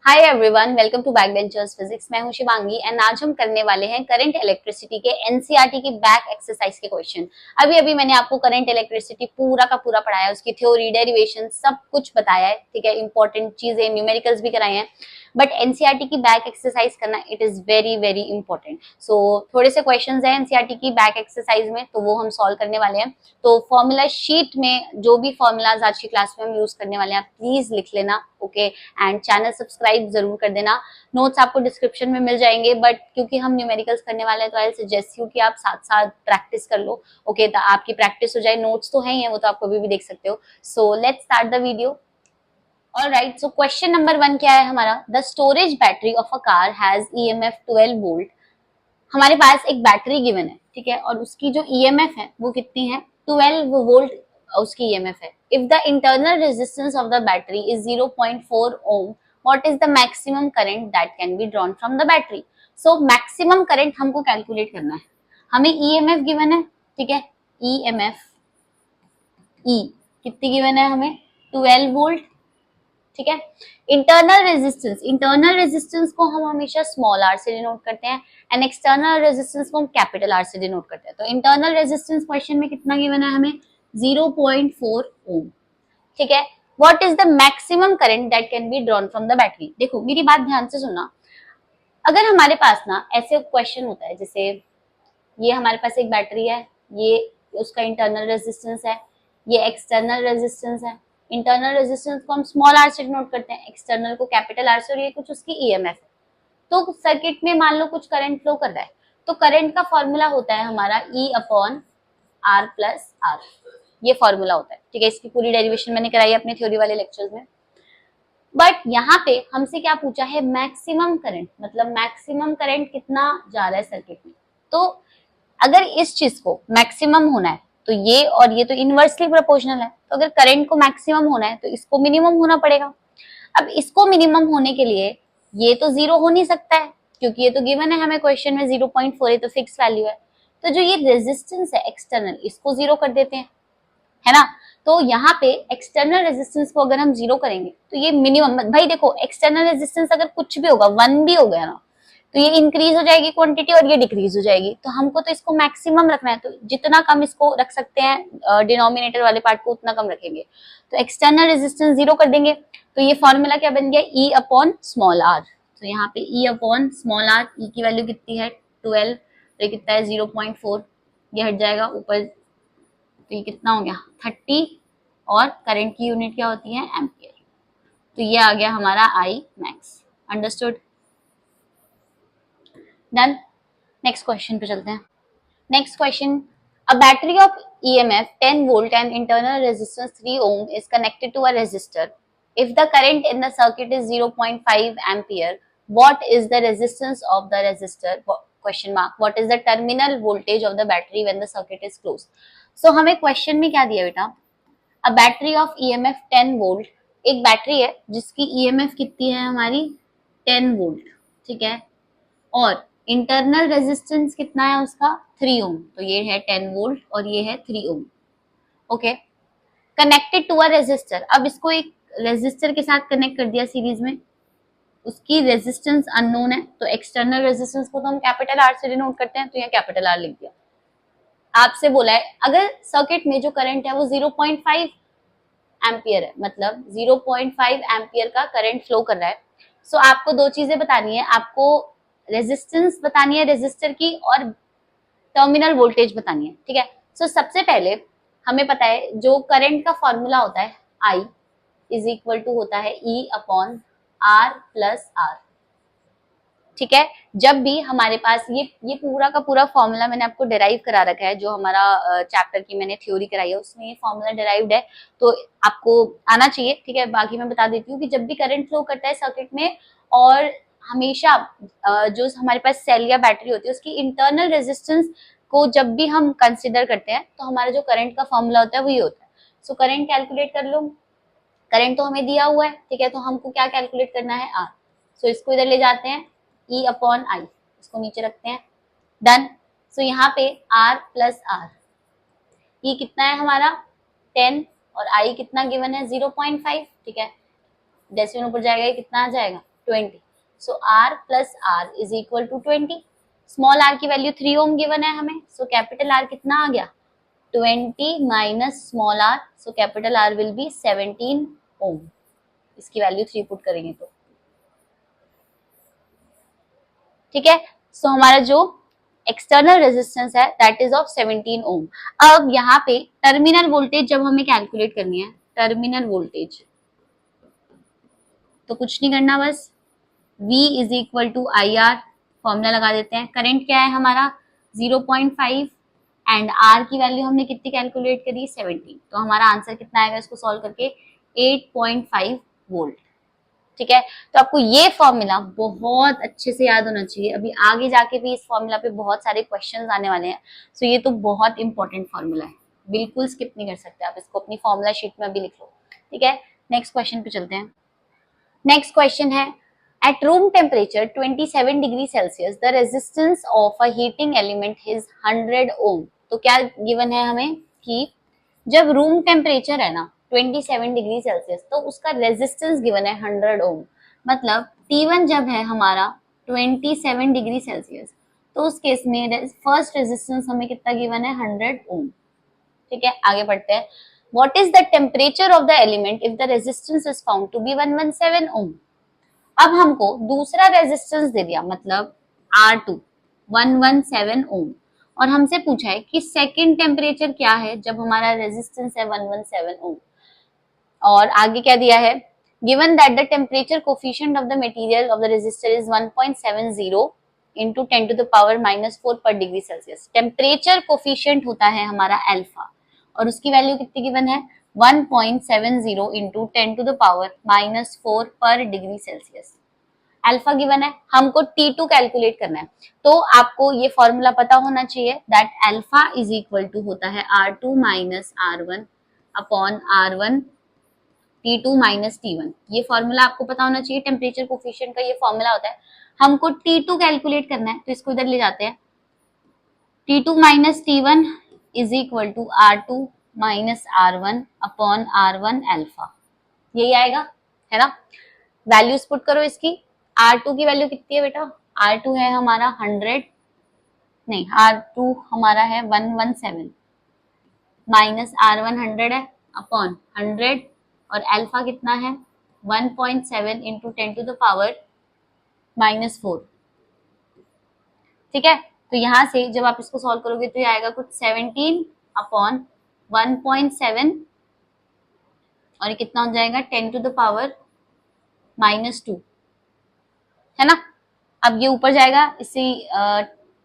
Hi everyone, welcome to back benchers physics. मैं हूं Shivangi and आज हम करने वाले हैं करंट इलेक्ट्रिसिटी के एनसीईआरटी की बैक एक्सरसाइज के क्वेश्चन। अभी अभी मैंने आपको करंट इलेक्ट्रिसिटी पूरा का पूरा पढ़ाया है, उसकी थ्योरी, डेरिवेशन सब कुछ बताया है, ठीक है। इंपॉर्टेंट चीजें, न्यूमेरिकल्स भी कराए हैं, बट एनसीईआरटी की बैक एक्सरसाइज करना it is very very important. So थोड़े से क्वेश्चन है एनसीईआरटी की बैक एक्सरसाइज में, तो वो हम सॉल्व करने वाले हैं। तो फॉर्मूला शीट में जो भी फॉर्मूलाज आज की क्लास में हम यूज करने वाले हैं, प्लीज लिख लेना, ओके। एंड चैनल सब्सक्राइब जरूर कर देना। नोट्स आपको डिस्क्रिप्शन में मिल जाएंगे, बट क्योंकि हम न्यूमेरिकल्स करने वाले हैं तो आई सजेस्ट यू कि आप साथ साथ प्रैक्टिस कर लो, ओके। तो आपकी प्रैक्टिस हो जाए, नोट्स तो है ही है, वो तो आप कभी भी देख सकते हो। So let's start the video. Alright, so question number 1 क्या है हमारा? The storage battery of a car has EMF 12 volt. हमारे पास एक बैटरी गिवन है, ठीक है, और उसकी जो ईएमएफ है वो कितनी है? 12 वोल्ट उसकी ईएमएफ है। If the internal resistance of the battery is 0.4 ohm, what is the maximum current that can be drawn from the battery? So maximum current हमको कैलकुलेट करना है। हमें ईएमएफ गिवन है, ठीक है, ईएमएफ ई कितनी गिवन है हमें? 12 वोल्ट, ठीक है। इंटरनल रेजिस्टेंस को हम हमेशा स्मॉल आर से डिनोट करते हैं एंड एक्सटर्नल रेजिस्टेंस को हम कैपिटल आर से डिनोट करते हैं। तो इंटरनल रेजिस्टेंस क्वेश्चन में कितना गिवन है हमें? 0.4 ओम, ठीक है। What is the maximum current that can be drawn from the battery? देखो मेरी बात ध्यान से सुनना। अगर हमारे पास ना ऐसे क्वेश्चन होता है, जैसे ये हमारे पास एक बैटरी है, ये उसका इंटरनल रेजिस्टेंस है, ये एक्सटर्नल रेजिस्टेंस है। इंटरनल रेजिस्टेंस को हम स्मॉल आर से डिनोट करते हैं, एक्सटर्नल को कैपिटल आर से, और ये कुछ उसकी ईएमएफ है। तो सर्किट में मान लो कुछ करंट फ्लो कर रहा है, तो करंट का फॉर्मूला होता है हमारा E upon R plus R. ये फॉर्मूला होता है, ठीक है। इसकी पूरी डेरिवेशन मैंने कराई है अपने थ्योरी वाले लेक्चर्स में। बट यहाँ पे हमसे क्या पूछा है? मैक्सिमम करंट, मतलब मैक्सिमम करंट कितना जा रहा है सर्किट में। तो अगर इस चीज को मैक्सिमम होना है तो ये और ये तो इनवर्सली प्रोपोर्शनल है, तो अगर करंट को मैक्सिमम होना है तो इसको मिनिमम होना पड़ेगा। अब इसको मिनिमम होने के लिए ये तो जीरो हो नहीं सकता है, क्योंकि ये तो गिवन है हमें क्वेश्चन में 0.4, ये तो फिक्स वैल्यू है। तो जो ये रेजिस्टेंस है एक्सटर्नल, इसको जीरो कर देते हैं, है ना। तो यहाँ पे एक्सटर्नल रेजिस्टेंस को अगर हम जीरो करेंगे तो ये मिनिमम, भाई देखो एक्सटर्नल रेजिस्टेंस अगर कुछ भी होगा, 1 भी हो गया ना, तो ये इंक्रीज हो जाएगी क्वांटिटी और ये डिक्रीज हो जाएगी। तो हमको तो इसको मैक्सिमम रखना है, तो जितना कम इसको रख सकते हैं डिनोमिनेटर वाले पार्ट को, उतना कम रखेंगे। तो एक्सटर्नल रेजिस्टेंस जीरो कर देंगे, तो ये फॉर्मूला क्या बन गया? E upon small R. तो यहाँ पे E upon small R, E की वैल्यू कितनी है? 12, तो ये कितना है? 0.4, ये हट जाएगा ऊपर, तो ये कितना हो गया? 30, और करंट की यूनिट क्या होती है? एम्पियर। तो ये आ गया हमारा I max. Understood? Done. Next question पे चलते हैं। Next question, a battery of EMF 10 volt and internal resistance 3 ohm is connected to a resistor. If the current in the circuit is 0.5 ampere, what is the resistance of the resistor? Question mark. What is the terminal voltage of the battery when the circuit is closed? So हमें question में क्या दिया बेटा? A battery of EMF 10 volt, एक battery है जिसकी EMF कितनी है हमारी? 10 वोल्ट, ठीक है। और इंटरनल रेजिस्टेंस कितना है उसका? 3 ओम। तो ये है 10 वोल्ट और ये है 3 ohm, okay. Connected to a resistor, अब इसको एक रेजिस्टर के साथ कनेक्ट कर दिया सीरीज में, उसकी रेजिस्टेंस अननोन है, तो एक्सटर्नल रेजिस्टेंस को तो हम कैपिटल आर से डिनोट करते हैं, तो यहाँ कैपिटल आर लिख दिया। आपसे बोला है अगर सर्किट में जो करंट है वो 0.5 एम्पियर है, मतलब 0.5 एम्पियर का करंट फ्लो कर रहा है। सो आपको दो चीजें बतानी है, आपको रेजिस्टेंस बतानी है रेजिस्टर की, और टर्मिनल वोल्टेज बतानी है, ठीक है। सो सबसे पहले हमें पता है जो करंट का फॉर्मूला होता है I इज इक्वल टू होता है E upon R plus R, ठीक है। जब भी हमारे पास ये पूरा का पूरा फॉर्मूला मैंने आपको डिराइव करा रखा है, जो हमारा चैप्टर की मैंने थ्योरी कराई है उसमें ये फॉर्मूला डिराइव्ड है, तो आपको आना चाहिए, ठीक है। बाकी मैं बता देती हूँ कि जब भी करंट फ्लो करता है सर्किट में, और हमेशा जो हमारे पास सेल या बैटरी होती है उसकी इंटरनल रेजिस्टेंस को जब भी हम कंसिडर करते हैं, तो हमारा जो करंट का फॉर्मूला होता है वो ये होता है। सो करंट कैलकुलेट कर लो। करंट तो हमें दिया हुआ है, ठीक है, तो हमको क्या कैलकुलेट करना है? आर। सो इसको इधर ले जाते हैं, E अपॉन आई, इसको नीचे रखते हैं, डन। सो यहाँ पे R प्लस आर, E कितना है हमारा? 10, और I कितना गिवन है? 0.5, ठीक है। डेसिमल ऊपर जाएगा, ये कितना आ जाएगा? 20. So R plus R is equal to 20. Small r की वैल्यू 3 ओम गिवन है हमें, सो कैपिटल R कितना आ गया 20 minus small r, so capital R will be 17 ओम. इसकी वैल्यू 3 पुट करेंगे तो ठीक है. सो हमारा जो एक्सटर्नल रेजिस्टेंस है दैट इज ऑफ 17 ओम. अब यहाँ पे टर्मिनल वोल्टेज जब हमें कैलकुलेट करनी है, टर्मिनल वोल्टेज, तो कुछ नहीं करना, बस V is equal to I R formula लगा देते हैं. करंट क्या है हमारा 0.5 एंड R की वैल्यू हमने कितनी कैलकुलेट करी 17, तो हमारा आंसर कितना आएगा इसको सॉल्व करके 8.5 वोल्ट. ठीक है. तो आपको ये फॉर्मूला बहुत अच्छे से याद होना चाहिए. अभी आगे जाके भी इस फॉर्मूला पे बहुत सारे क्वेश्चंस आने वाले हैं, सो ये तो बहुत इंपॉर्टेंट फॉर्मूला है, बिल्कुल स्किप नहीं कर सकते आप इसको. अपनी फॉर्मूला शीट में भी लिख लो. ठीक है. नेक्स्ट क्वेश्चन पे चलते हैं. नेक्स्ट क्वेश्चन है at room temperature 27 degree Celsius the resistance of a heating element is 100 ohm. तो क्या गिवन है हमें कि जब रूम टेम्परेचर है ना 27 डिग्री सेल्सियस तो उसका रेजिस्टेंस गिवन है 100 ओम. मतलब T1 जब है हमारा 27 डिग्री सेल्सियस तो उस केस में फर्स्ट रेजिस्टेंस हमें कितना गिवन है 100 ओम. ठीक है. आगे बढ़ते हैं. What is the temperature of the element if the resistance is found to be 117 ohm? अब हमको दूसरा रेजिस्टेंस दे दिया, मतलब R2 117 ओम, और हमसे पूछा है कि सेकंड टेम्परेचर क्या है जब हमारा रेजिस्टेंस है 117 ओम. और आगे क्या दिया है, given that the temperature coefficient of the material of the resistor is 1.70 into 10 to the power -4 per degree Celsius. Temperature coefficient होता है हमारा अल्फा और उसकी वैल्यू कितनी गिवन है 1.70 into 10 to the power -4 per degree Celsius. Alpha given है, हमको T2 calculate करना है, तो आपको ये फॉर्मूला पता होना चाहिए that alpha is equal to होता है R2 minus R1 upon R1 T2 minus T1. ये फॉर्मूला आपको पता होना चाहिए. टेम्परेचर कोफिशिएंट का ये फॉर्मूला होता है. हमको T2 कैलकुलेट करना है, तो इसको इधर ले जाते हैं. T2 minus T1 is equal to R2 minus R1 upon R1 alpha. यही आएगा, है ना. वैल्यूज पुट करो इसकी. R2 की वैल्यू कितनी है बेटा, R2 है हमारा 100, नहीं R2 हमारा है 117 माइनस R1 100 है अपॉन 100 और अल्फा कितना है 1.7 इंटू 10 टू द पावर -4. ठीक है. तो यहां से जब आप इसको सॉल्व करोगे तो ये आएगा कुछ 17 अपॉन 1.7 और ये कितना हो जाएगा 10 टू द पावर -2, है ना. अब ये ऊपर जाएगा, इससे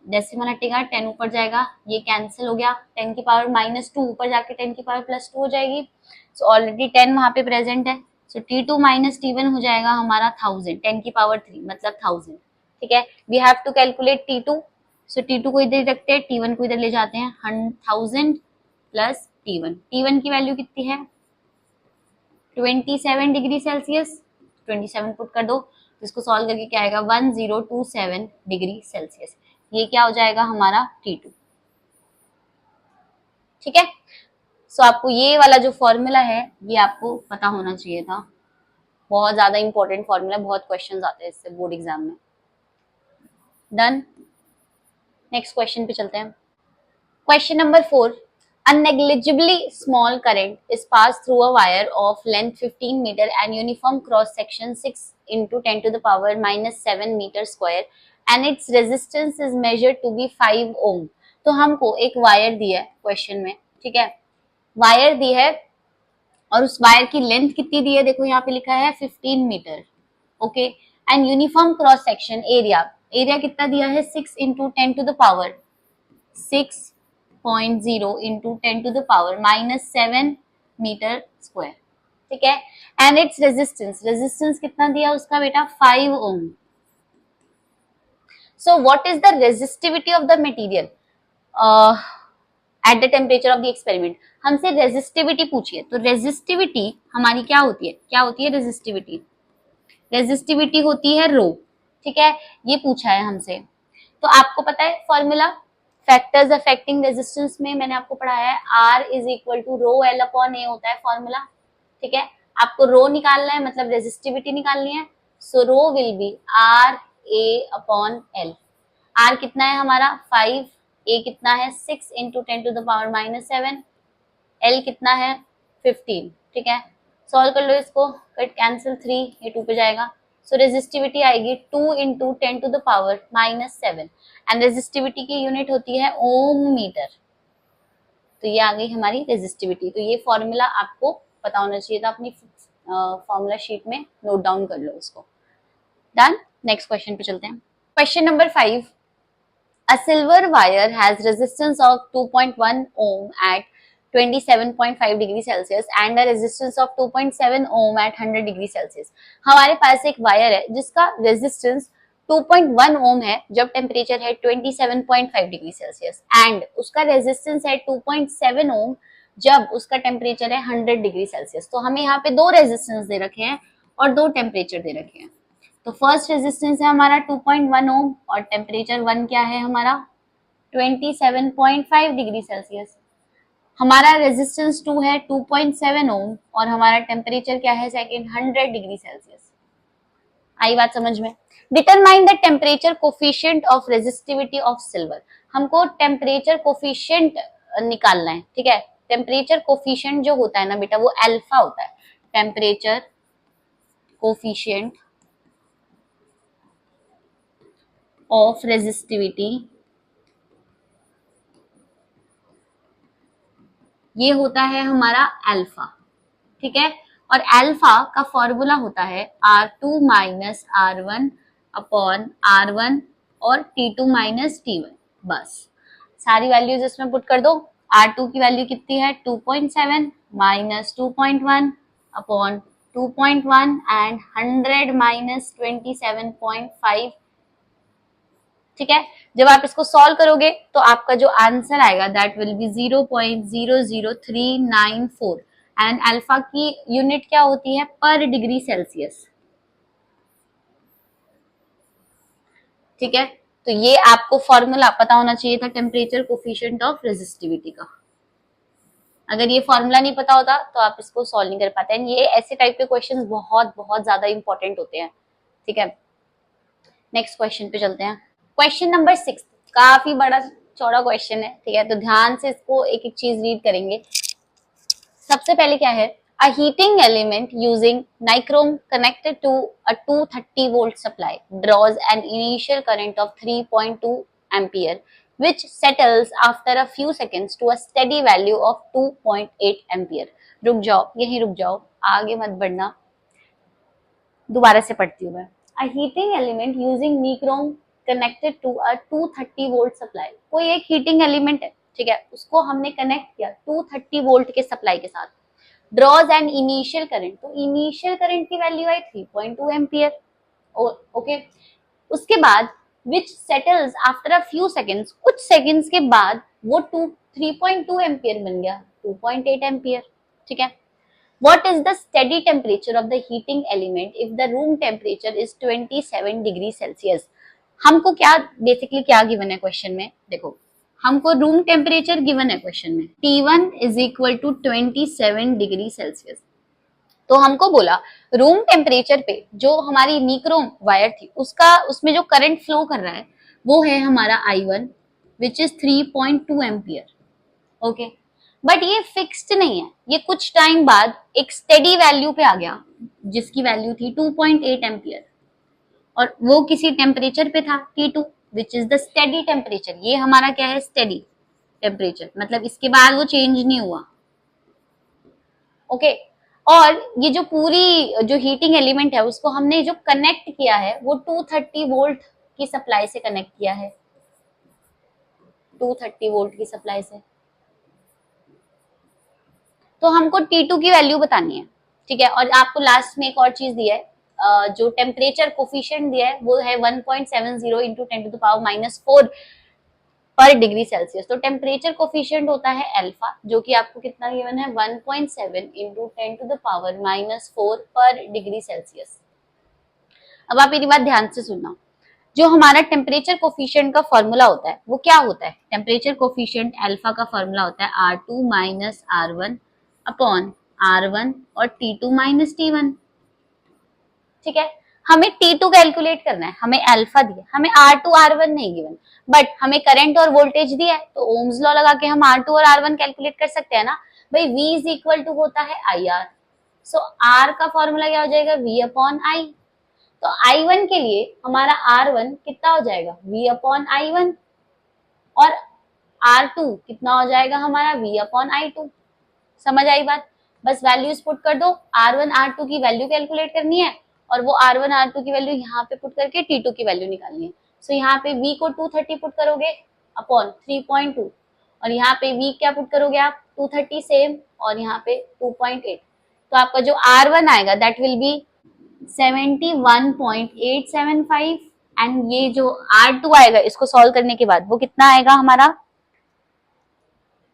डेसिमल हटेगा, 10 ऊपर जाएगा, ये कैंसिल हो गया. 10 की पावर -2 ऊपर जाके 10 की पावर +2 हो जाएगी. सो ऑलरेडी 10 वहां पे प्रेजेंट है. सो T2 माइनस T1 हो जाएगा हमारा 1000, 10 की पावर 3 मतलब 1000. ठीक है. We have to calculate T2. So T2 को इधर रखते हैं, T1 को इधर ले जाते हैं. 1000 प्लस T1. T1 की वैल्यू कितनी है 27 डिग्री सेल्सियस. 27 पुट कर दो, तो इसको सॉल्व करके क्या आएगा 1027 डिग्री सेल्सियस. ये क्या हो जाएगा हमारा T2. ठीक है. सो आपको ये वाला जो फॉर्मूला है ये आपको पता होना चाहिए था. बहुत ज्यादा इंपॉर्टेंट फॉर्मूला, बहुत क्वेश्चंस आते हैं इससे बोर्ड एग्जाम में. डन. नेक्स्ट क्वेश्चन पे चलते हैं. Question number 4. A negligibly small current is passed through a wire of length 15 meter and uniform cross section 6 into 10 to the power -7 meter square and its resistance is measured to be 5 ohm. तो हमको एक wire दी है question में. ठीक है. Wire दी है और उस वायर की लेंथ कितनी दी है, देखो यहाँ पे लिखा है 15 metre. Okay. And uniform cross section area, area कितना दिया है 6 into 10 to the power 6.0 into 10 to the power -7 metre square. ठीक है. एंड इट्स रेजिस्टेंस, रेजिस्टेंस कितना दिया उसका बेटा 5 ohm. So what is the resistivity of the material at the temperature of the experiment. हमसे रेजिस्टिविटी पूछिए, तो रेजिस्टिविटी हमारी क्या होती है, क्या होती है रेजिस्टिविटी, रेजिस्टिविटी होती है रो. ठीक है. ये पूछा है हमसे. तो आपको पता है फॉर्मूला फैक्टर्स अफेक्टिंग रेजिस्टेंस में मैंने आपको पढ़ाया है, R is equal to rho L upon A होता है फॉर्मूला. ठीक है. आपको रो निकालना है, मतलब रेजिस्टिविटी निकालनी है. So rho will be R A upon L. R कितना है हमारा 5, ए कितना है 6 इंटू 10⁻⁻7, एल कितना है 15। ठीक है, सॉल्व कर लो इसको, कट कैंसिल 3, ये 2 पे जाएगा। सो रेजिस्टिविटी आएगी 2 इंटू 10⁻⁻7 एंड रेजिस्टिविटी की यूनिट होती है ओम मीटर। तो ये आ गई हमारी रेजिस्टिविटी। तो ये फॉर्मूला आपको पता होना चाहिए था, अपनी फॉर्मूला शीट में नोट डाउन कर लो उसको। डन, नेक्स्ट क्वेश्चन पे चलते हैं। Question number 5, a silver wire has resistance of 2.1 ohm at 27.5 degree Celsius and a resistance of 2.7 ohm at 100 degree Celsius. हमारे पास एक वायर है जिसका रेजिस्टेंस 2.1 ओम है जब टेम्परेचर है 27.5 डिग्री सेल्सियस एंड उसका रेजिस्टेंस है 2.7 ओम जब उसका टेम्परेचर है 100 डिग्री सेल्सियस। तो हमें यहाँ पे दो रेजिस्टेंस दे रखे हैं और दो टेम्परेचर दे रखे हैं। तो फर्स्ट रेजिस्टेंस है हमारा 2.1 ओम और टेम्परेचर 1 क्या है हमारा 27.5 डिग्री सेल्सियस। हमारा रेजिस्टेंस 2 है 2.7 ओम और हमारा टेम्परेचर क्या है सेकंड 100 डिग्री सेल्सियस। आई बात समझ में? Determine the temperature coefficient of resistivity of silver. हमको टेम्परेचर कोफिशिएंट निकालना है। ठीक है, टेम्परेचर कोफिशिएंट जो होता है ना बेटा वो अल्फा होता है। टेम्परेचर कोफिशिएंट ऑफ रेजिस्टिविटी ये होता है हमारा अल्फा। ठीक है, और अल्फा का फॉर्मूला होता है R2 minus R1 upon R1 और T2 माइनस T1। बस सारी वैल्यूज इसमें पुट कर दो। R2 की वैल्यू कितनी है 2.7 माइनस 2.1 अपॉन 2.1 एंड 100 माइनस 27.5। ठीक है, जब आप इसको सॉल्व करोगे तो आपका जो आंसर आएगा that will B 0.00394 and alpha की यूनिट क्या होती है पर डिग्री सेल्सियस। ठीक है, तो ये आपको फॉर्मूला पता होना चाहिए था टेम्परेचर कोफिशिएंट ऑफ रेजिस्टिविटी का। अगर ये फॉर्मूला नहीं पता होता तो आप इसको सॉल्व नहीं कर पाते हैं। ये ऐसे टाइप के क्वेश्चंस बहुत बहुत ज्यादा इंपॉर्टेंट होते हैं। ठीक है, नेक्स्ट क्वेश्चन पे चलते हैं। क्वेश्चन नंबर 6 काफी बड़ा चौड़ा क्वेश्चन है। ठीक है, तो ध्यान से इसको एक एक चीज रीड करेंगे। सबसे पहले क्या है, a heating element using nichrome connected to a 230 volt supply draws an initial current of 3.2 ampere which settles after a few seconds to a steady value of 2.8 ampere। रुक जाओ, यहीं रुक जाओ, आगे मत बढ़ना, दोबारा से पढ़ती हूँ मैं। a heating element using nichrome connected to a 230 volt supply। कोई एक हीटिंग एलिमेंट है, ठीक है, उसको हमने कनेक्ट किया 230 वोल्ट के सप्लाई के साथ। ड्रॉज एन इनिशियल करंट, तो इनिशियल करंट की वैल्यू है 3.2 एम्पियर। ओके, उसके बाद which settles after a few seconds, कुछ सेकेंड्स के बाद वो 3.2 एम्पियर बन गया 2.8 एम्पियर। ठीक है, what is the steady temperature of the heating element if the room temperature is 27 degree Celsius. हमको क्या बेसिकली क्या गिवन है क्वेश्चन में, देखो हमको रूम टेम्परेचर गिवन है क्वेश्चन में T1 is equal to 27 degree Celsius. तो हमको बोला रूम टेम्परेचर पे जो हमारी निक्रोम वायर थी उसका उसमें जो करंट फ्लो कर रहा है वो है हमारा I1 which is 3.2 ampere. Okay, but ये फिक्स्ड नहीं है, ये कुछ टाइम बाद एक स्टेडी वैल्यू पे आ गया जिसकी वैल्यू थी 2.8 एम्पियर और वो किसी टेम्परेचर पे था T2 which is the steady temperature. ये हमारा क्या है स्टेडी टेम्परेचर, मतलब इसके बाद वो चेंज नहीं हुआ। ओके, और ये जो पूरी जो हीटिंग एलिमेंट है उसको हमने जो कनेक्ट किया है वो 230 वोल्ट की सप्लाई से कनेक्ट किया है, 230 वोल्ट की सप्लाई से। तो हमको T2 की वैल्यू बतानी है। ठीक है, और आपको लास्ट में एक और चीज दिया है, जो टेम्परेचर कोफिशिएंट दिया है वो है 1.70 इंटू 10⁻⁻4 पर डिग्री सेल्सियस। तो टेम्परेचर कोफिशिएंट होता है अल्फा जो कि आपको कितना गिवन है 1.7 इंटू 10⁻⁻4 पर डिग्री सेल्सियस। अब आप मेरी बात ध्यान से सुनना, जो हमारा टेम्परेचर कोफिशिएंट का फॉर्मूला होता है वो क्या होता है, टेम्परेचर कोफिशिएंट अल्फा का फॉर्मूला होता है R2 minus R1 upon R1 और T2 माइनस T1। ठीक है, हमें T2 कैलकुलेट करना है, हमें अल्फा दिया, हमें R2 R1 नहीं गिवन, बट हमें करंट और वोल्टेज दिया है, तो ओम्स लॉ लगा के हम R2 और R1 कैलकुलेट कर सकते हैं ना भाई। V इज इक्वल टू होता है IR, सो R का फॉर्मूला क्या हो जाएगा, V अपॉन I। तो I1 के लिए हमारा R1 कितना हो जाएगा, V अपॉन I1, और R2 कितना हो जाएगा हमारा, V अपॉन I2। समझ आई बात? बस वैल्यूज पुट कर दो, R1 R2 की वैल्यू कैलकुलेट करनी है, और वो R1 R2 की वैल्यू यहाँ पे पुट करके T2 की वैल्यू निकालनी है। सो यहाँ पे V को 230 पुट करोगे अपॉन 3.2, और यहाँ पे V क्या पुट करोगे आप, 230 सेम, और यहाँ पे 2.8, तो आपका जो R1 आएगा दैट विल बी 71.875, एंड ये जो R2 आएगा इसको सॉल्व करने के बाद वो कितना आएगा हमारा,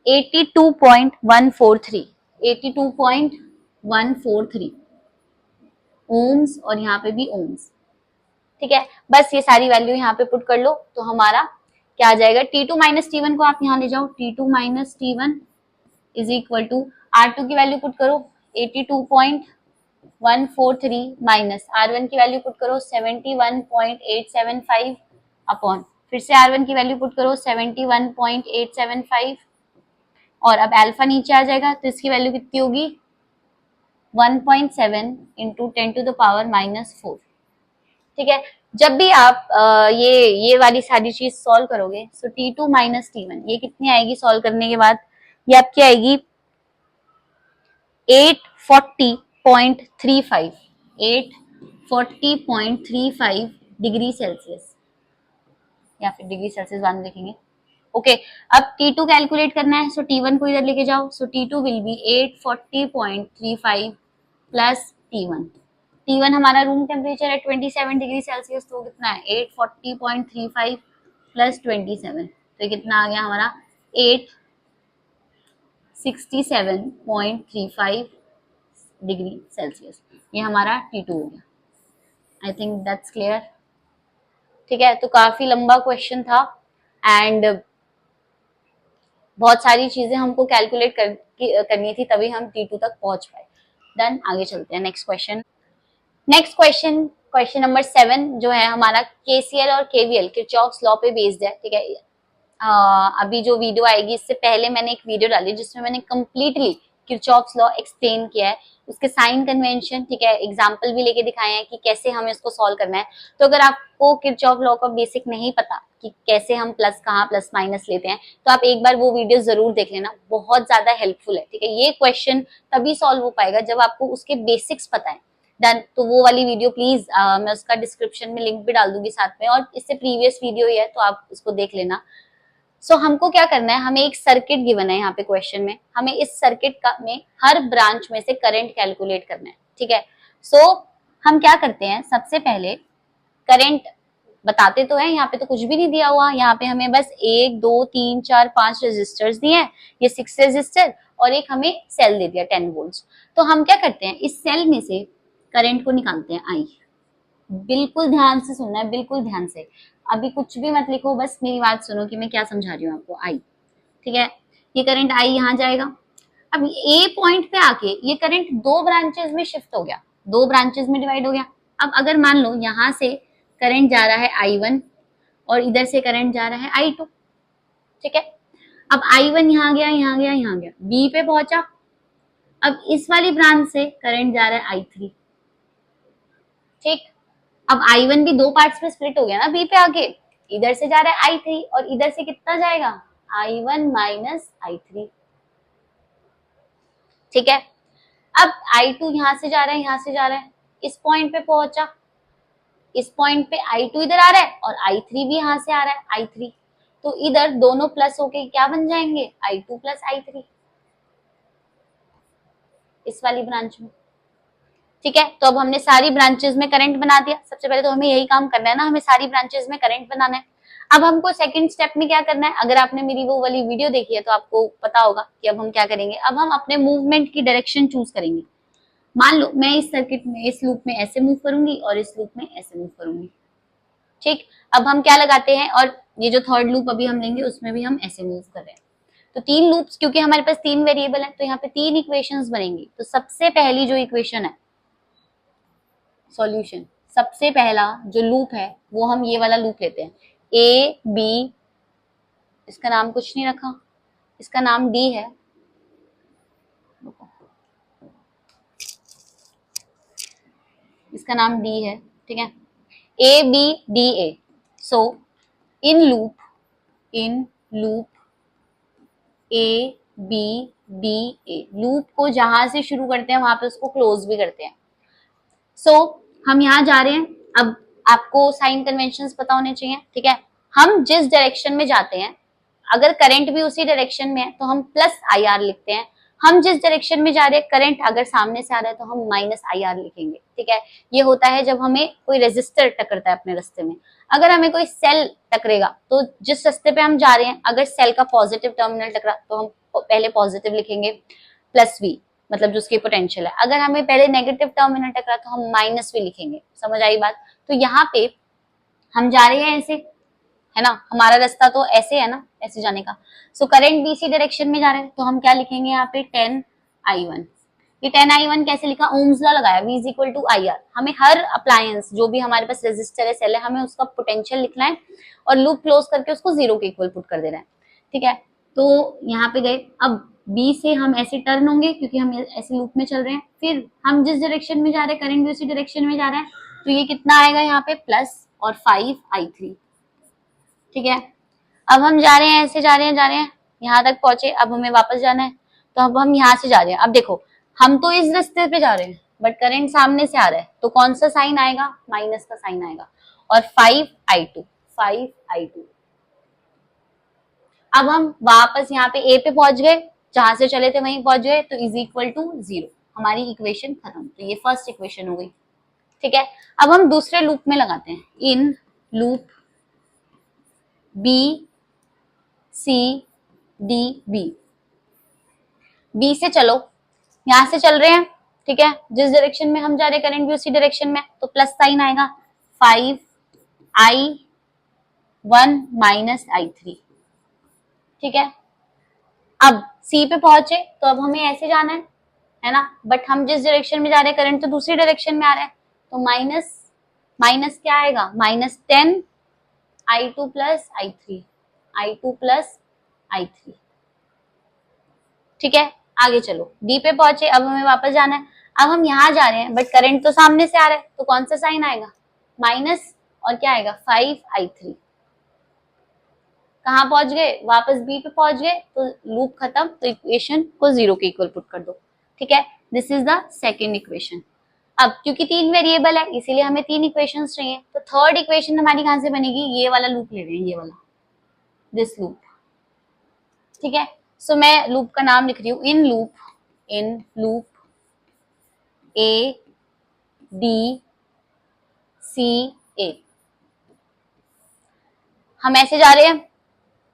82.143, 82.143 ओम्स, और यहाँ पे भी ओम्स। ठीक है, बस ये सारी वैल्यू यहाँ पे पुट कर लो, तो हमारा क्या आ जाएगा, T2 माइनस T1 को आप यहाँ ले जाओ, T2 minus T1 is equal to R2 की वैल्यू पुट करो 82.143 माइनस R1 की वैल्यू पुट करो 71.875 अपॉन, फिर से R1 की वैल्यू पुट करो 71.875, और अब अल्फा नीचे आ जाएगा, तो इसकी वैल्यू कितनी होगी, 1.7 इंटू 10 टू द पावर -4। ठीक है, जब भी आप ये वाली सारी चीज सॉल्व करोगे, सो T2 माइनस T1 ये कितनी आएगी सॉल्व करने के बाद, ये आपकी आएगी 840.35, 840.35 डिग्री सेल्सियस, या फिर डिग्री सेल्सियस बाद में देखेंगे। ओके, अब T2 कैलकुलेट करना है, सो T1 को इधर लेके जाओ, सो T2 will be 840.35 plus T1। T1 हमारा रूम टेम्परेचर है 27 डिग्री सेल्सियस, तो कितना है 840.35 प्लस 27, तो ये कितना आ गया हमारा 867.35 डिग्री सेल्सियस, ये हमारा T2 हो गया। I think that's clear. ठीक है, तो काफी लंबा क्वेश्चन था, एंड बहुत सारी चीजें हमको कैलकुलेट करनी थी, तभी हम T2 तक पहुंच पाए। डन, आगे चलते हैं next question. Next question, question number 7 जो है हमारा KCL और KVL किरचॉफ्स लॉ पे बेस्ड है। ठीक है, अभी जो वीडियो आएगी इससे पहले मैंने एक वीडियो डाली जिसमें मैंने कंप्लीटली किरचॉफ्स लॉ एक्सप्लेन किया है, उसके साइन कन्वेंशन, ठीक है, एग्जाम्पल भी लेके दिखाए हैं कि कैसे हमें इसको सॉल्व करना है। तो अगर आपको किरचॉफ लॉ का बेसिक नहीं पता कि कैसे हम कहाँ प्लस माइनस लेते हैं, तो आप एक बार वो वीडियो जरूर देख लेना, बहुत ज्यादा हेल्पफुल है। ठीक है, ये क्वेश्चन तभी सॉल्व हो पाएगा जब आपको उसके बेसिक्स पता है। डन, तो वो वाली वीडियो प्लीज मैं उसका डिस्क्रिप्शन में लिंक भी डाल दूंगी साथ में, और इससे प्रीवियस वीडियो ही है तो आप उसको देख लेना। सो हमको क्या करना है, हमें एक सर्किट गिवन है यहाँ पे क्वेश्चन में, हमें इस सर्किट का में हर ब्रांच में से करंट कैलकुलेट करना है। ठीक है, सो हम क्या करते हैं, सबसे पहले करंट बताते तो हैं, यहाँ पे तो कुछ भी नहीं दिया हुआ, यहाँ पे हमें बस 1 2 3 4 5 रेजिस्टर्स दिए हैं, ये 6 रेजिस्टर, और एक हमें सेल दे दिया 10 वोल्ट्स। तो हम क्या करते हैं, इस सेल में से करंट को निकालते हैं I। बिल्कुल ध्यान से सुनना है, बिल्कुल ध्यान से, अभी कुछ भी मत लिखो, बस मेरी बात सुनो कि मैं क्या समझा रही हूँ आपको। I, ठीक है, ये करंट I यहाँ जाएगा। अब A पॉइंट पे आके ये करंट 2 ब्रांचेस में शिफ्ट हो गया, 2 ब्रांचेस में डिवाइड हो गया। अब अगर मान लो यहाँ से करंट जा रहा है I1 और इधर से करंट जा रहा है I2। ठीक है, अब I1 यहाँ गया, यहाँ गया, यहाँ गया, B पे पहुंचा। अब इस वाली ब्रांच से करंट जा रहा है I3। ठीक, अब I1 भी 2 पार्ट्स में स्प्लिट हो गया ना B पे आके, इधर से जा रहा है I3 और इधर से कितना जाएगा I1 माइनस I3। ठीक है, अब I2 यहां से जा रहा है, यहां से जा रहा है, इस पॉइंट पे पहुंचा, इस पॉइंट पे I2 इधर आ रहा है और I3 भी यहां से आ रहा है I3, तो इधर दोनों प्लस होके क्या बन जाएंगे I2 प्लस I3 इस वाली ब्रांच में। ठीक है, तो अब हमने सारी ब्रांचेस में करंट बना दिया। सबसे पहले तो हमें यही काम करना है ना, हमें सारी ब्रांचेस में करंट बनाना है। अब हमको सेकंड स्टेप में क्या करना है, अगर आपने मेरी वो वाली वीडियो देखी है तो आपको पता होगा कि अब हम क्या करेंगे। अब हम अपने मूवमेंट की डायरेक्शन चूज करेंगे। मान लो मैं इस सर्किट में, इस लूप में ऐसे मूव करूंगी और इस लूप में ऐसे मूव करूंगी। ठीक, अब हम क्या लगाते हैं, और ये जो थर्ड लूप अभी हम लेंगे उसमें भी हम ऐसे मूव कर रहे हैं। तो 3 लूप्स, क्योंकि हमारे पास 3 वेरिएबल है तो यहाँ पे 3 इक्वेशंस बनेंगी। तो सबसे पहली जो इक्वेशन है सॉल्यूशन, सबसे पहला जो लूप है वो हम ये वाला लूप लेते हैं, ए बी, इसका नाम कुछ नहीं रखा, इसका नाम डी है, इसका नाम डी है, ठीक है, A B D A. So in loop A B D A, loop को जहां से शुरू करते हैं वहां पे उसको क्लोज भी करते हैं। सो हम यहाँ जा रहे हैं, अब आपको साइन कन्वेंशंस पता होने चाहिए, ठीक है। हम जिस डायरेक्शन में जाते हैं, अगर करंट भी उसी डायरेक्शन में है तो हम प्लस आई आर लिखते हैं। हम जिस डायरेक्शन में जा रहे हैं, करंट अगर सामने से आ रहा है तो हम माइनस आई आर लिखेंगे, ठीक है। ये होता है जब हमें कोई रेजिस्टर टकरता है अपने रास्ते में। अगर हमें कोई सेल टकरेगा तो जिस रास्ते पे हम जा रहे हैं, अगर सेल का पॉजिटिव टर्मिनल टकरा तो हम पहले पॉजिटिव लिखेंगे प्लस वी, मतलब जो उसकी पोटेंशियल है। अगर हमें पहले नेगेटिव टर्मिनल टकरा तो हम माइनस वी लिखेंगे। समझ आई बात? तो यहाँ पे हम जा रहे हैं ऐसे, है ना, हमारा रास्ता तो ऐसे है ना, ऐसे जाने का। सो करंट भी इसी डायरेक्शन में जा रहे हैं तो हम क्या लिखेंगे यहाँ पे 10I1। ये 10I1 कैसे लिखा? ओम्स लॉ लगाया, V is equal to I R. हमें हर अप्लायंस जो भी हमारे पास रेजिस्टर है, सेल है, हमें उसका पोटेंशियल लिखना है और लूप क्लोज करके उसको जीरो के इक्वल पुट कर देना है, ठीक है। तो यहाँ पे गए, अब B से हम ऐसे टर्न होंगे क्योंकि हम ऐसे लूप में चल रहे हैं। फिर हम जिस डायरेक्शन में जा रहे हैं, करंट भी उसी डायरेक्शन में जा रहा है, तो ये कितना आएगा यहाँ पे प्लस और 5I3, ठीक है। अब हम जा रहे हैं, ऐसे जा रहे हैं, यहाँ तक पहुंचे। अब हमें वापस जाना है तो अब हम यहाँ से जा रहे हैं। अब देखो, हम तो इस रास्ते पे जा रहे हैं बट करंट सामने से आ रहा है, तो कौन सा साइन आएगा? माइनस का साइन आएगा। और 5I2। अब हम वापस यहाँ पे ए पे पहुंच गए, जहां से चले थे वहीं पहुंच गए, तो इज इक्वल टू 0। हमारी इक्वेशन खत्म। तो ये फर्स्ट इक्वेशन हो गई, ठीक है। अब हम दूसरे लूप में लगाते हैं, in loop B C D B. B से चलो, यहां से चल रहे हैं, ठीक है। जिस डायरेक्शन में हम जा रहे हैं, करंट भी उसी डायरेक्शन में, तो प्लस साइन आएगा। 5I1 माइनस I3, ठीक है। अब सी पे पहुंचे तो अब हमें ऐसे जाना है ना, बट हम जिस डायरेक्शन में जा रहे हैं, करंट तो दूसरी डायरेक्शन में आ रहा है, तो माइनस क्या आएगा? -10I2 प्लस I3, ठीक है। आगे चलो, डी पे पहुंचे, अब हमें वापस जाना है। अब हम यहाँ जा रहे हैं बट करंट तो सामने से आ रहा है, तो कौन सा साइन आएगा? माइनस और क्या आएगा? 5I3। कहाँ पहुंच गए? वापस बी पे पहुंच गए, तो लूप खत्म, तो इक्वेशन को 0 के इक्वल पुट कर दो, ठीक है। This is the second equation. अब क्योंकि 3 वेरिएबल है इसीलिए हमें 3 इक्वेशन चाहिए, तो थर्ड इक्वेशन हमारी कहां से बनेगी? ये वाला लूप ले रहे हैं, ये वाला, दिस लूप, ठीक है। सो मैं लूप का नाम लिख रही हूँ, इन लूप ए डी सी ए। हम ऐसे जा रहे हैं,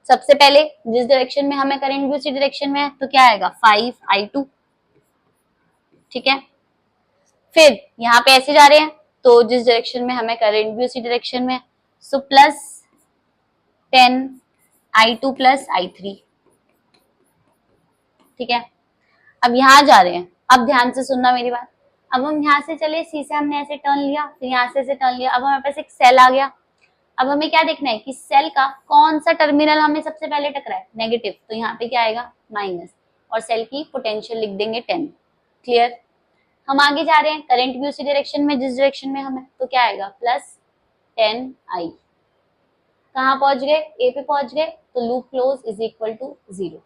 सबसे पहले जिस डायरेक्शन में हमें करंट भी उसी डायरेक्शन में है, तो क्या आएगा? 5I2, ठीक है। फिर यहाँ पे ऐसे जा रहे हैं, तो जिस डायरेक्शन में हमें करंट भी उसी डायरेक्शन में है, so plus 10I2 plus I3, ठीक है। अब यहाँ जा रहे हैं, अब ध्यान से सुनना मेरी बात। अब हम यहाँ से चले, सी से हमने ऐसे टर्न लिया, फिर यहाँ से ऐसे टर्न लिया। अब हमारे पास एक सेल आ गया। अब हमें क्या देखना है कि सेल का कौन सा टर्मिनल हमें सबसे पहले टकरा है? नेगेटिव, तो यहाँ पे क्या आएगा? माइनस, और सेल की पोटेंशियल लिख देंगे 10। क्लियर? हम आगे जा रहे हैं, करंट भी उसी डायरेक्शन में जिस डायरेक्शन में हमें, तो क्या आएगा? Plus 10I। कहाँ पहुंच गए? ए पे पहुंच गए, तो loop close is equal to 0।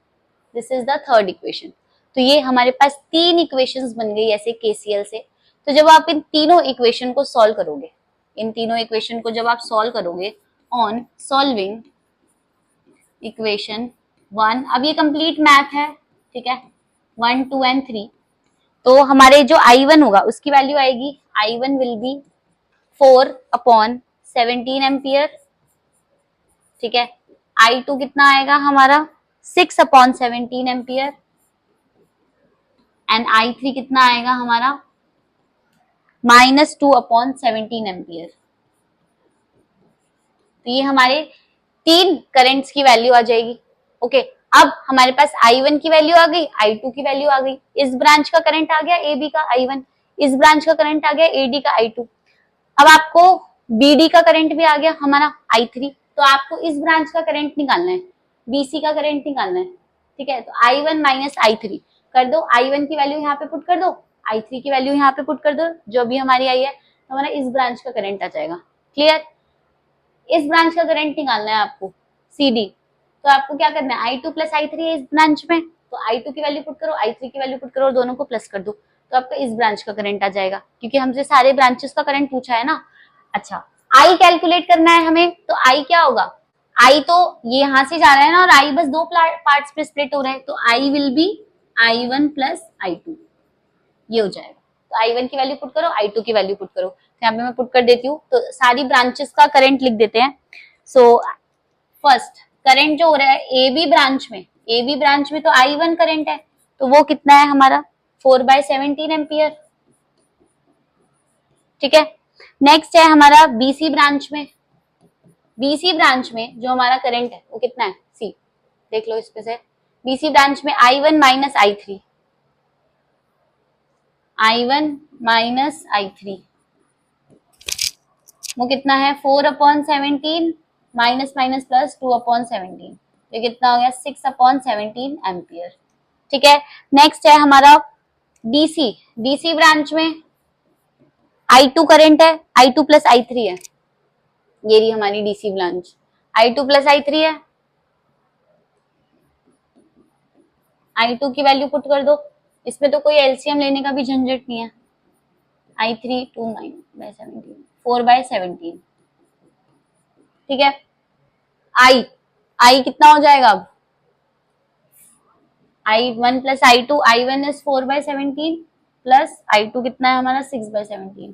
This is the third equation. तो ये हमारे पास 3 इक्वेशंस बन गई ऐसे केसीएल से। तो जब आप इन तीनों इक्वेशन को सॉल्व करोगे, जब आप सॉल्व करोगे ऑन सॉल्विंग इक्वेशन 1, अब ये कंप्लीट मैथ है, ठीक है, 1, 2 एंड 3, तो हमारे जो I1 होगा उसकी वैल्यू आएगी, I1 विल बी 4/17 एम्पियर, ठीक है। I2 कितना आएगा हमारा? 6/17 एम्पियर, एंड I3 कितना आएगा हमारा? -2/17 एम्पियर। तो ये हमारे 3 करंट्स की वैल्यू आ जाएगी। ओके, अब हमारे पास I1 की वैल्यू आ गई, I2 की वैल्यू आ गई, इस ब्रांच का करंट आ गया AB का I1, इस ब्रांच का करंट आ गया AD का I2। अब आपको बीडी का करंट भी आ गया हमारा I3, तो आपको इस ब्रांच का करंट निकालना है, बीसी का करंट निकालना है, ठीक है। तो I1 माइनस I3 कर दो, I1 की वैल्यू यहाँ पे पुट कर दो, I3 की वैल्यू यहाँ पे पुट कर दो, जो भी हमारी आई है, तो हमारा इस ब्रांच का करंट आ जाएगा। क्लियर? इस ब्रांच का करंट निकालना है आपको CD, तो आपको क्या करना है, I2 प्लस I3 है इस ब्रांच में, तो I2 की वैल्यू पुट करो, I3 की वैल्यू पुट करो और दोनों को प्लस कर दो, तो आपका इस ब्रांच का करंट आ जाएगा, क्योंकि हमसे सारे ब्रांचेस का करंट पूछा है ना। अच्छा, I कैलकुलेट करना है हमें, तो I क्या होगा, I तो ये यहां से जा रहा है ना, और I बस दो पार्ट्स पे स्प्लिट हो रहा है, तो I will be I1 plus I2, ये हो जाएगा। तो I1 की वैल्यू पुट करो, I2 की वैल्यू पुट करो, तो यहाँ पे मैं पुट कर देती हूँ, तो सारी ब्रांचेस का करंट लिख देते हैं। सो फर्स्ट करंट जो हो रहा है AB ब्रांच में, AB ब्रांच में तो I1 करंट है, तो वो कितना है हमारा 4/17 एम्पियर, ठीक है। नेक्स्ट है हमारा BC ब्रांच में, BC ब्रांच में जो हमारा करंट है वो कितना है, C देख लो इसमें से, BC ब्रांच में I1 minus I3, I1 minus I3 वो कितना है 4/17 माइनस माइनस प्लस 2/17, ये कितना हो गया 6/17 एम्पियर, ठीक है। नेक्स्ट है हमारा DC ब्रांच में I2 करंट है, I2 प्लस I3 है, ये रही हमारी DC branch, I2 plus I3 है, I2 की वैल्यू पुट कर दो, इसमें तो कोई एलसीएम लेने का भी झंझट नहीं है, I3 2/17 4/17, ठीक है। I कितना हो जाएगा अब, I1 plus I2, I1 is 4/17 plus I2 कितना है हमारा 6/17,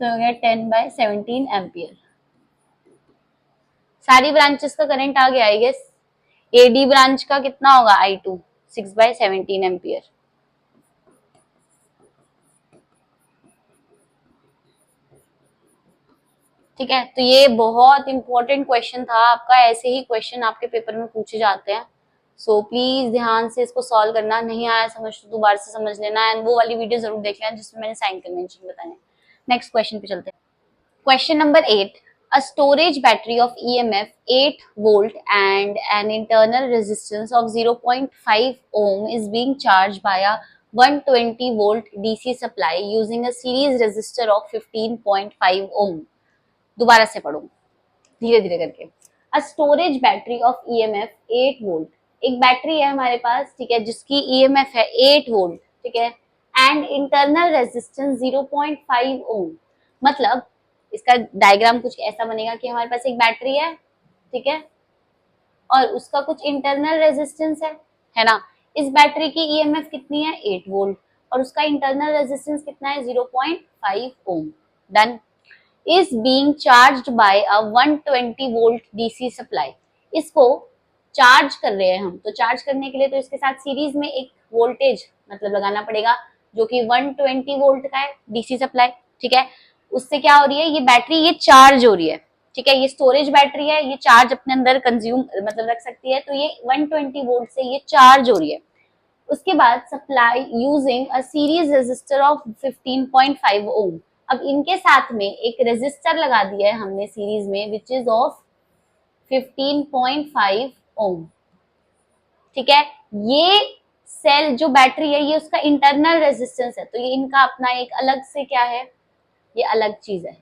तो हो गया 10/17 एम्पियर। सारी ब्रांचेस का करंट आ गया आई गेस। AD ब्रांच का कितना होगा I2 6/17 एम्पियर, ठीक है। तो ये बहुत इंपॉर्टेंट क्वेश्चन था आपका, ऐसे ही क्वेश्चन आपके पेपर में पूछे जाते हैं, सो प्लीज ध्यान से इसको सॉल्व करना, नहीं आया समझ तो दोबारा से समझ लेना, एंड वो वाली वीडियो जरूर देख लेना जिसमें मैंने साइन कन्वेंशन बताए। नेक्स्ट क्वेश्चन पे चलते हैं। Question number 8, a storage battery of EMF 8 volt and an internal resistance of 0.5 ohm is being charged by a 120 volt DC supply using a series resistor of 15.5 ohm। दोबारा से पढ़ो धीरे धीरे करके। A storage battery of EMF 8 volt, एक battery है हमारे पास, ठीक है, जिसकी EMF है 8 वोल्ट, ठीक है, एंड इंटरनल रेजिस्टेंस 0.5 ओम। मतलब इसका डायग्राम कुछ ऐसा बनेगा कि हमारे पास एक बैटरी है, ठीक है, और उसका कुछ इंटरनल रेजिस्टेंस है ना। इस बैटरी की EMF कितनी है 8 वोल्ट और उसका इंटरनल रेजिस्टेंस कितना है 0.5 ohm. Done. is being charged by a 120 volt DC supply. इसको चार्ज कर रहे हैं हम, तो चार्ज करने के लिए तो इसके साथ सीरीज में एक वोल्टेज मतलब लगाना पड़ेगा जो कि 120 वोल्ट का है DC सप्लाई, ठीक है। उससे क्या हो रही है, ये बैटरी ये चार्ज हो रही है, ठीक है, ये स्टोरेज बैटरी है, ये चार्ज अपने अंदर कंज्यूम मतलब रख सकती है, तो ये 120 वोल्ट से ये चार्ज हो रही है। उसके बाद supply using a series resistor of 15.5 ohm. अब इनके साथ में एक रेजिस्टर लगा दिया है हमने सीरीज में विच इज ऑफ 15.5 ओम, ठीक है। ये सेल जो बैटरी है ये उसका इंटरनल रेजिस्टेंस है, तो ये इनका अपना एक अलग से क्या है, ये अलग चीज है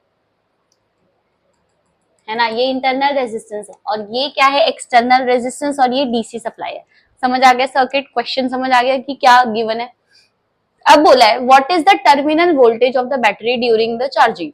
ना, ये इंटरनल रेजिस्टेंस है और ये क्या है एक्सटर्नल रेजिस्टेंस और ये डीसी सप्लाई है। समझ आ गया सर्किट, क्वेश्चन समझ आ गया कि क्या गिवन है। अब बोला है what is the terminal voltage of the battery during the charging.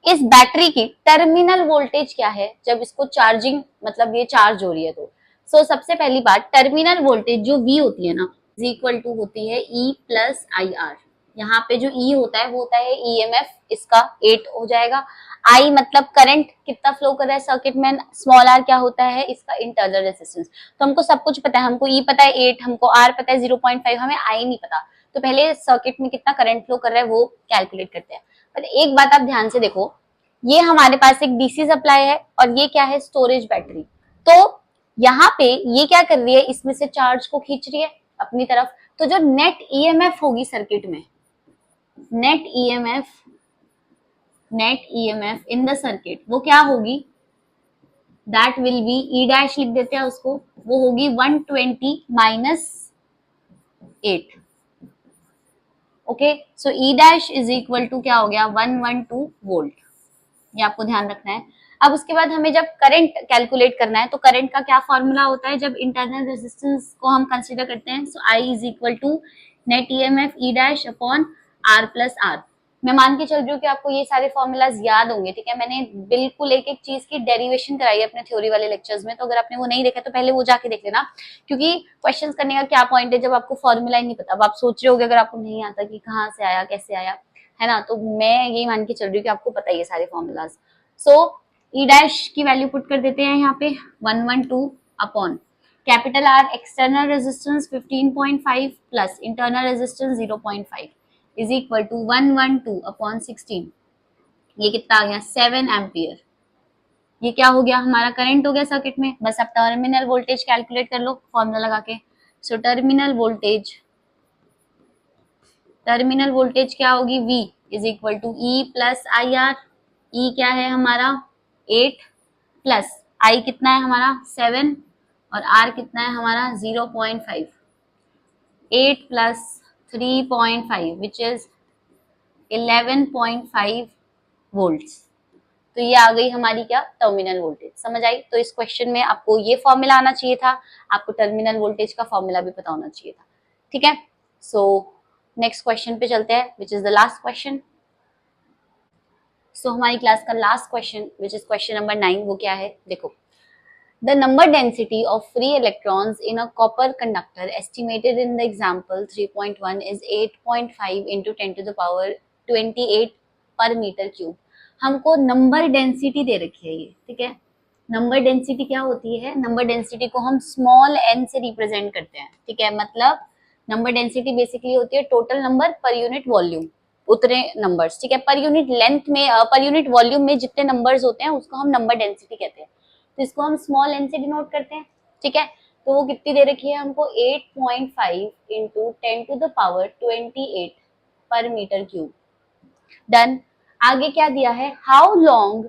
इस बैटरी की टर्मिनल वोल्टेज क्या है जब इसको चार्जिंग मतलब ये चार्ज हो रही है तो। सो सबसे पहली बात टर्मिनल वोल्टेज जो V होती है ना इज इक्वल टू होती है E प्लस IR। यहाँ पे जो E होता है वो होता है EMF, इसका 8 हो जाएगा। I मतलब करंट कितना फ्लो कर रहा है सर्किट में, स्मॉल r क्या होता है इसका इंटरनल रेजिस्टेंस। तो हमको सब कुछ पता है, हमको E पता है 8, हमको R पता है 0.5, हमें I नहीं पता, तो पहले सर्किट में कितना करंट फ्लो कर रहा है वो कैलकुलेट करते हैं। पर एक बात आप ध्यान से देखो, ये हमारे पास एक डीसी सप्लाई है और ये क्या है स्टोरेज बैटरी, तो यहाँ पे ये क्या कर रही है इसमें से चार्ज को खींच रही है अपनी तरफ, तो जो नेट ईएमएफ होगी सर्किट में, net EMF net EMF in the circuit, वो क्या होगी, that will be, E dash लिख देते हैं उसको, वो होगी 120 minus 8। Okay, so E dash is equal to क्या हो गया, 112 वोल्ट। ये आपको ध्यान रखना है। अब उसके बाद हमें जब करंट कैलकुलेट करना है, तो करंट का क्या फॉर्मूला होता है जब इंटरनल रेजिस्टेंस को हम कंसीडर करते हैं, so I is equal to net EMF E dash upon R plus R. मैं मान के चल रही हूँ कि आपको ये सारे फॉर्मूलाज याद होंगे, ठीक है। मैंने बिल्कुल एक एक चीज की डेरिवेशन कराई है अपने थ्योरी वाले लेक्चर्स में, तो अगर आपने वो नहीं देखा तो पहले वो जाके देख लेना, क्योंकि क्वेश्चंस करने का क्या पॉइंट है जब आपको फॉर्मूला ही नहीं पता। अब आप सोच रहे होगे अगर आपको नहीं आता कि कहाँ से आया कैसे आया, है ना, तो मैं यही मान के चल रही हूँ कि आपको पता ही है सारे फॉर्मूलाज। सो ई डैश की वैल्यू पुट कर देते हैं यहाँ पे 112 upon capital R external resistance 15.5 plus internal resistance 0.5 is equal to 112 upon 16। ये कितना आ गया, 7 एम्पियर। ये क्या हो गया, हमारा करंट हो गया सर्किट में। बस आप टर्मिनल वोल्टेज कैलकुलेट कर लो फॉर्मूला लगा के। सो टर्मिनल वोल्टेज क्या होगी, V is equal to E plus I R. E क्या है हमारा 8 प्लस आई कितना है हमारा 7 और आर कितना है हमारा 0.5। 8 प्लस 3.5 विच इज 11.5 वोल्ट्स। तो ये आ गई हमारी क्या, टर्मिनल वोल्टेज। समझ आई। तो इस क्वेश्चन में आपको ये फॉर्मूला आना चाहिए था, आपको टर्मिनल वोल्टेज का फॉर्मूला भी पता होना चाहिए था, ठीक है। सो नेक्स्ट क्वेश्चन पे चलते हैं which is the last question. So हमारी क्लास का last question which is question number 9, वो क्या है, देखो। The number density of free electrons in a copper conductor estimated in the example 3.1 is 8.5 into 10 to the power 28 per meter cube। हमको number density दे रखी है ये, ठीक है। नंबर डेंसिटी क्या होती है, नंबर डेंसिटी को हम स्मॉल n से रिप्रेजेंट करते हैं, ठीक है। मतलब नंबर डेंसिटी बेसिकली होती है total number per unit volume, उतने नंबर्स, ठीक है। पर यूनिट लेंथ में, पर यूनिट वॉल्यूम में जितने नंबर्स होते हैं उसको हम नंबर डेंसिटी कहते हैं। तो इसको हम स्मॉल n से डिनोट करते हैं, ठीक है। तो वो कितनी दे रखी है हमको, 8.5 इंटू 10 टू द पावर 28 पर मीटर क्यूब। डन। आगे क्या दिया है, how long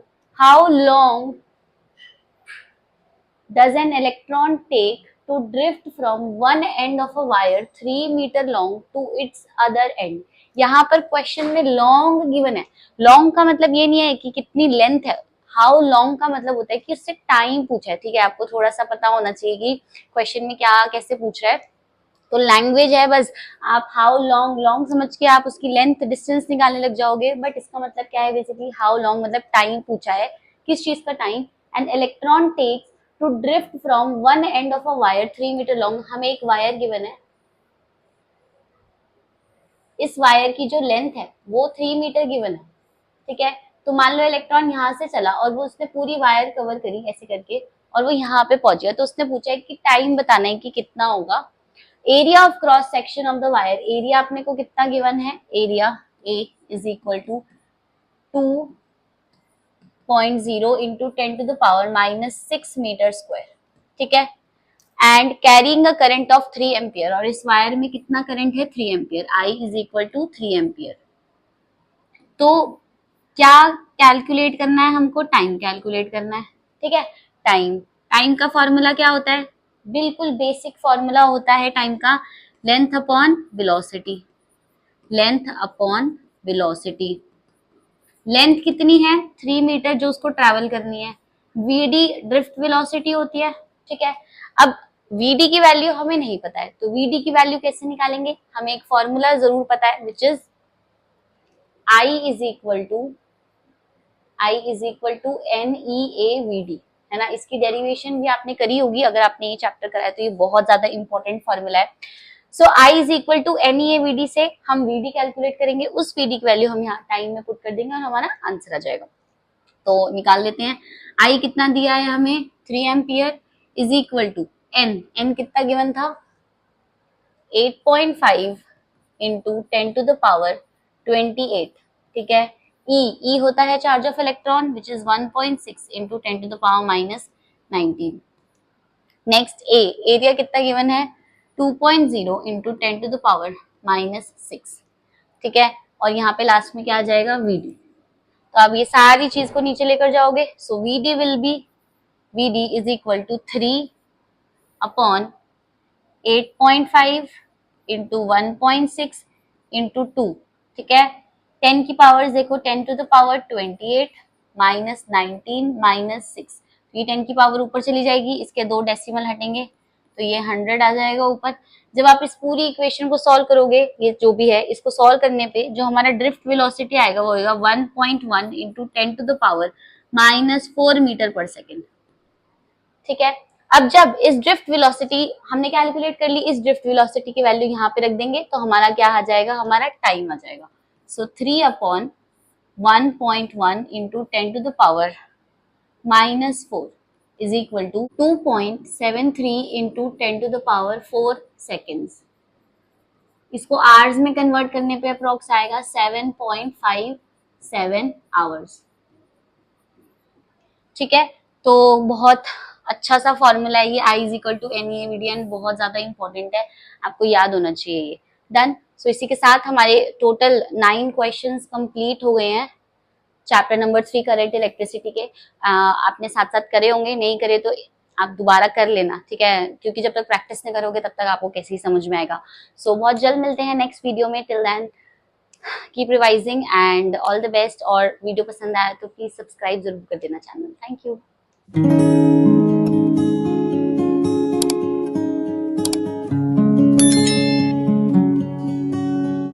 does an electron take to drift from one end of a wire 3 metre long to its other end. यहाँ पर क्वेश्चन में लॉन्ग गिवन है। लॉन्ग का मतलब ये नहीं है कि कितनी लेंथ है, हाउ लॉन्ग का मतलब होता है कि उससे टाइम पूछा है, ठीक है। आपको थोड़ा सा पता होना चाहिए कि क्वेश्चन में क्या कैसे पूछ रहा है। तो लैंग्वेज है बस, आप हाउ लॉन्ग समझ के आप उसकी लेंथ डिस्टेंस निकालने लग जाओगे, बट इसका मतलब क्या है बेसिकली, हाउ लॉन्ग मतलब टाइम पूछा है, किस चीज का time. An electron takes to drift from one end of a wire 3 metre long. हमें एक वायर गिवन है, इस वायर की जो लेंथ है वो 3 मीटर गिवन है, ठीक है। तो मान लो इलेक्ट्रॉन यहाँ से चला और वो उसने पूरी वायर कवर करी ऐसे करके और वो यहाँ पे पहुंच गया, तो उसने पूछा है कि टाइम बताना है कि कितना होगा। Area of cross section of the wire, area अपने को कितना गिवन है, area A is equal to 2.0 into 10 to the power -6 metre square, ठीक है। And carrying a current of 3 ampere, और इस वायर में कितना करंट है 3 ampere, I is equal to 3 ampere. तो क्या कैलकुलेट करना है हमको, टाइम कैलकुलेट करना है, ठीक है। टाइम का फॉर्मूला क्या होता है, बिल्कुल बेसिक फॉर्मूला होता है टाइम का, लेंथ अपॉन वेलोसिटी। लेंथ कितनी है 3 मीटर जो उसको ट्रैवल करनी है, वीडी ड्रिफ्ट वेलोसिटी होती है, ठीक है। अब वीडी की वैल्यू हमें नहीं पता है, तो वीडी की वैल्यू कैसे निकालेंगे, हमें एक फॉर्मूला जरूर पता है which is I is equal to NEAVD, है ना। इसकी डेरिवेशन भी आपने करी होगी अगर आपने ये चैप्टर कराया, तो ये बहुत ज्यादा इंपॉर्टेंट फॉर्मूला है। सो I is equal to NEAVD से हम VD कैलकुलेट करेंगे, उस VD की वैल्यू हम यहाँ टाइम में पुट कर देंगे और हमारा आंसर आ जाएगा। तो निकाल लेते हैं, आई कितना दिया है हमें 3 ampere is equal to N कितना गिवन था 8.5 इंटू 10 टू द पावर 28, ठीक है। ई होता है charge of electron which is 1.6 into 10 to the power -19। Next area कितना गिवन है 2.0 इंटू 10 टू द पावर -6, ठीक है। और यहाँ पे लास्ट में क्या आ जाएगा VD। तो अब ये सारी चीज को नीचे लेकर जाओगे, सो VD will be, VD is equal to 3 upon 8.5 into 1.6 into 2, ठीक है। 10 की पावर्स देखो, 10 to the power 28 minus 19 minus 6, ये 10 की पावर ऊपर चली जाएगी, इसके 2 डेसिमल हटेंगे तो ये 100 आ जाएगा ऊपर। जब आप इस पूरी इक्वेशन को सॉल्व करोगे, ये जो भी है इसको सॉल्व करने पे जो हमारा ड्रिफ्ट वेलोसिटी आएगा वो होगा 1.1 into 10 to the power minus 4 metre per second, ठीक है। अब जब इस ड्रिफ्ट वेलोसिटी हमने कैलकुलेट कर ली, इस ड्रिफ्ट वेलोसिटी की वैल्यू यहाँ पे रख देंगे तो हमारा क्या आ जाएगा, हमारा टाइम आ जाएगा। So 3 upon 1.1 into 10 to the power minus 4 is equal to 2.73 into 10 to the power 4 seconds. इसको आवर्स में कन्वर्ट करने पे अप्रोक्स आएगा 7.57 आवर्स, ठीक है। तो बहुत अच्छा सा फॉर्मूला है ये, I is equal to N median, बहुत ज्यादा इंपॉर्टेंट है, आपको याद होना चाहिए ये। डन। सो इसी के साथ हमारे टोटल 9 क्वेश्चंस कंप्लीट हो गए हैं चैप्टर नंबर 3 करंट इलेक्ट्रिसिटी के। आपने साथ साथ करे होंगे, नहीं करे तो आप दोबारा कर लेना, ठीक है, क्योंकि जब तक प्रैक्टिस नहीं करोगे तब तक आपको कैसे ही समझ में आएगा। सो बहुत जल्द मिलते हैं नेक्स्ट वीडियो में, till then keep revising and all the best. और वीडियो पसंद आया तो प्लीज सब्सक्राइब जरूर कर देना चैनल। Thank you.